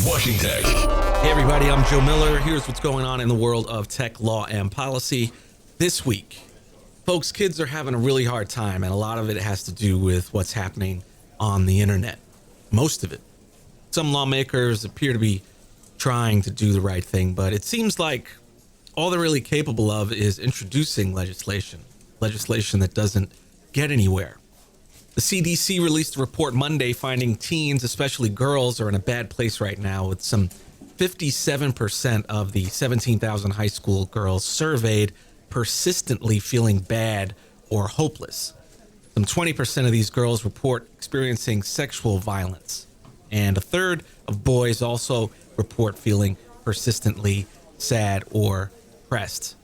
Washington. Hey everybody, I'm Joe Miller. Here's what's going on in the world of tech, law, and policy this week. Folks, kids are having a really hard time, and a lot of it has to do with what's happening on the internet. Most of it. Some lawmakers appear to be trying to do the right thing, but it seems like all they're really capable of is introducing legislation that doesn't get anywhere. The CDC released a report Monday finding teens, especially girls, are in a bad place right now, with some 57% of the 17,000 high school girls surveyed persistently feeling bad or hopeless. Some 20% of these girls report experiencing sexual violence, and a third of boys also report feeling persistently sad or depressed.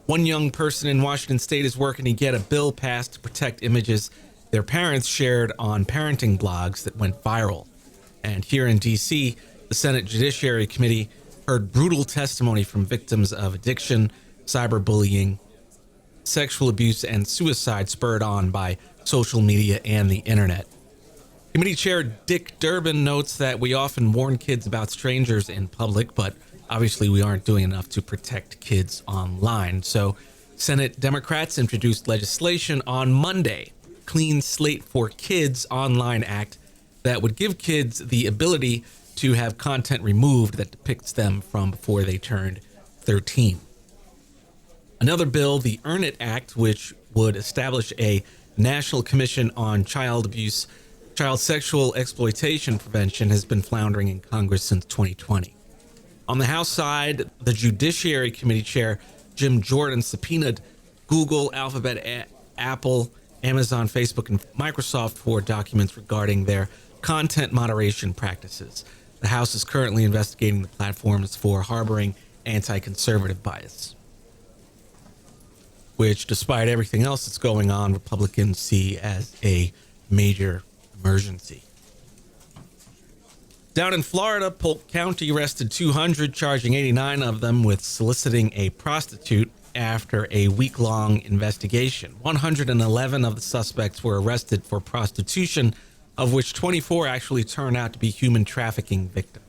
One young person in Washington state is working to get a bill passed to protect images their parents shared on parenting blogs that went viral. And here in D.C., the Senate Judiciary Committee heard brutal testimony from victims of addiction, cyberbullying, sexual abuse, and suicide spurred on by social media and the internet. Committee Chair Dick Durbin notes that we often warn kids about strangers in public, but obviously we aren't doing enough to protect kids online. So Senate Democrats introduced legislation on Monday, Clean Slate for Kids Online Act, that would give kids the ability to have content removed that depicts them from before they turned 13. Another bill, the Earn It Act, which would establish a National Commission on Child Abuse, Child Sexual Exploitation Prevention, has been floundering in Congress since 2020. On the House side, the Judiciary Committee Chair Jim Jordan subpoenaed Google, Alphabet, Apple, Amazon, Facebook, and Microsoft for documents regarding their content moderation practices. The House is currently investigating the platforms for harboring anti-conservative bias, which, despite everything else that's going on, Republicans see as a major emergency. Down in Florida, Polk County arrested 200, charging 89 of them with soliciting a prostitute after a week-long investigation. 111 of the suspects were arrested for prostitution, of which 24 actually turned out to be human trafficking victims.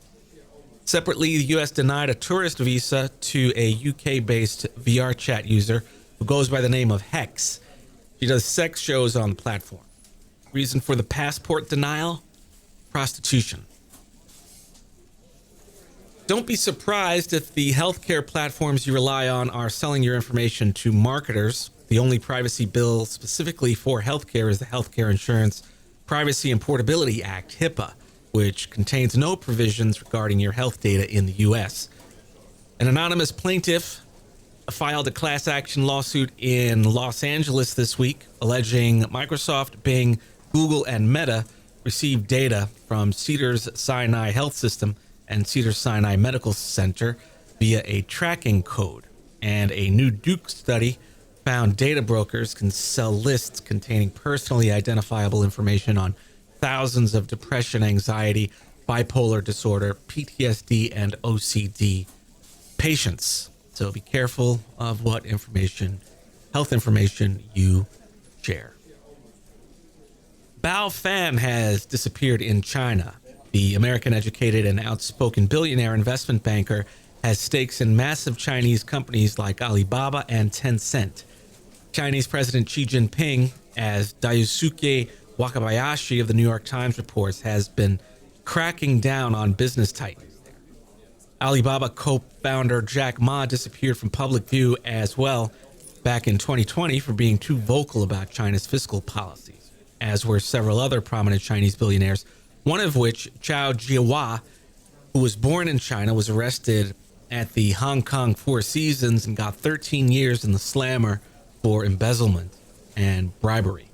Separately, the U.S. denied a tourist visa to a UK-based VR chat user who goes by the name of Hex. She does sex shows on the platform. Reason for the passport denial? Prostitution. Don't be surprised if the healthcare platforms you rely on are selling your information to marketers. The only privacy bill specifically for healthcare is the Healthcare Insurance Privacy and Portability Act, HIPAA, which contains no provisions regarding your health data in the U.S. An anonymous plaintiff filed a class action lawsuit in Los Angeles this week, alleging Microsoft, Bing, Google, and Meta received data from Cedars-Sinai Health System and Cedars-Sinai Medical Center via a tracking code. And a new Duke study found data brokers can sell lists containing personally identifiable information on thousands of depression, anxiety, bipolar disorder, PTSD, and OCD patients. So be careful of what health information you share. Bao Fan has disappeared in China. The American-educated and outspoken billionaire investment banker has stakes in massive Chinese companies like Alibaba and Tencent. Chinese President Xi Jinping, as Daisuke Wakabayashi of the New York Times reports, has been cracking down on business titans there. Alibaba co-founder Jack Ma disappeared from public view as well back in 2020 for being too vocal about China's fiscal policies, as were several other prominent Chinese billionaires, one of which, Chao Jiahua, who was born in China, was arrested at the Hong Kong Four Seasons and got 13 years in the slammer for embezzlement and bribery.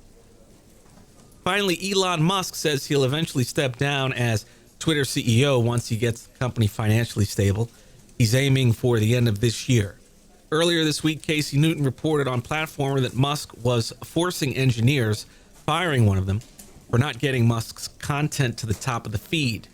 Finally, Elon Musk says he'll eventually step down as Twitter CEO once he gets the company financially stable. He's aiming for the end of this year. Earlier this week, Casey Newton reported on Platformer that Musk was forcing engineers, firing one of them, for not getting Musk's content to the top of the feed.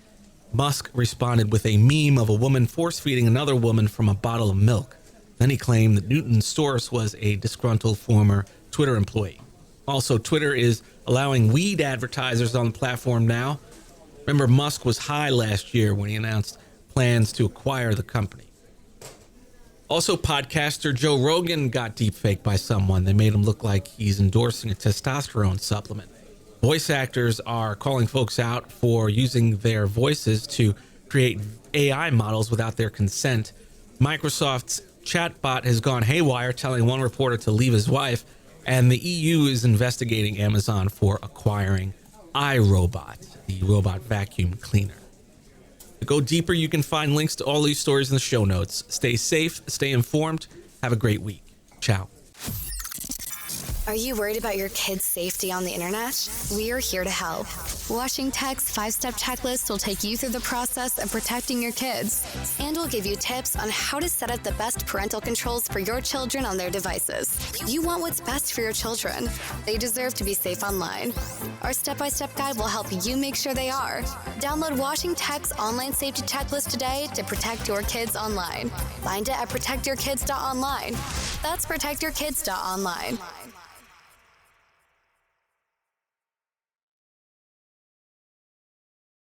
Musk responded with a meme of a woman force-feeding another woman from a bottle of milk. Then he claimed that Newton's source was a disgruntled former Twitter employee. Also, Twitter is allowing weed advertisers on the platform now. Remember, Musk was high last year when he announced plans to acquire the company. Also, podcaster Joe Rogan got deepfaked by someone. They made him look like he's endorsing a testosterone supplement. Voice actors are calling folks out for using their voices to create AI models without their consent. Microsoft's chatbot has gone haywire, telling one reporter to leave his wife, and the EU is investigating Amazon for acquiring iRobot, the robot vacuum cleaner. To go deeper, you can find links to all these stories in the show notes. Stay safe, stay informed. Have a great week. Ciao. Are you worried about your kids' safety on the internet? We are here to help. Washing Tech's 5-step checklist will take you through the process of protecting your kids, and will give you tips on how to set up the best parental controls for your children on their devices. You want what's best for your children. They deserve to be safe online. Our step-by-step guide will help you make sure they are. Download Washing Tech's online safety checklist today to protect your kids online. Find it at protectyourkids.online. That's protectyourkids.online.